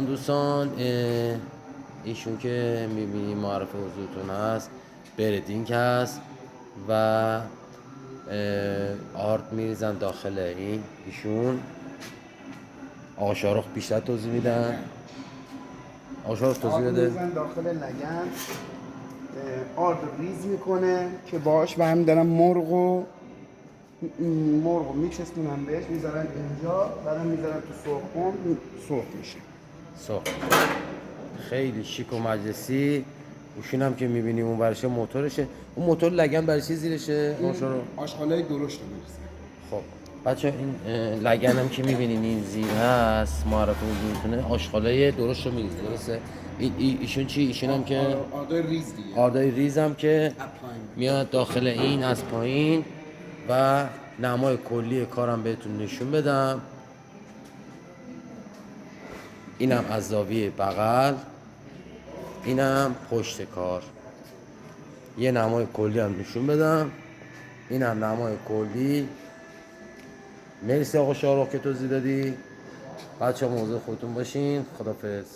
دوستان ایشون که میبینی معرف حضورتون هست بردینگ هست و آرد میریزن داخل ایشون. آقا شارخ بیشتر توضیح میدن. آقا شارخ توضیح آرد بده. میریزن داخل لگن، آرد ریز میکنه که باش و هم دارن مرغ میچسبونن بهش، میذارن اینجا، بعدم میذارن تو سرخون، سرخ میشه. خیلی شیک و مجلسی. ایشون هم که میبینی اون ورشه موتورشه. اون موتور لگن برای چی زیرشه؟ آشغالای درشت رو میریزن. خب بچه این لگن هم که میبینین این زیر هست معرف حضورتونه، آشغالای درشت رو میریزه. درسته؟ ایشون چی؟ ایشون هم که آردای ریز دیگه. آردای ریز هم که میاد داخل این از پایین و نمای کلی کارم بهتون نشون بدم. اینم از زاویه بغل، اینم پشت کار. یه نمای کلی هم نشون بدم. اینم نمای کلی. مرسی آقا شارخ که توضیح دادی. بچه ها مواظب خودتون باشین. خداحافظ.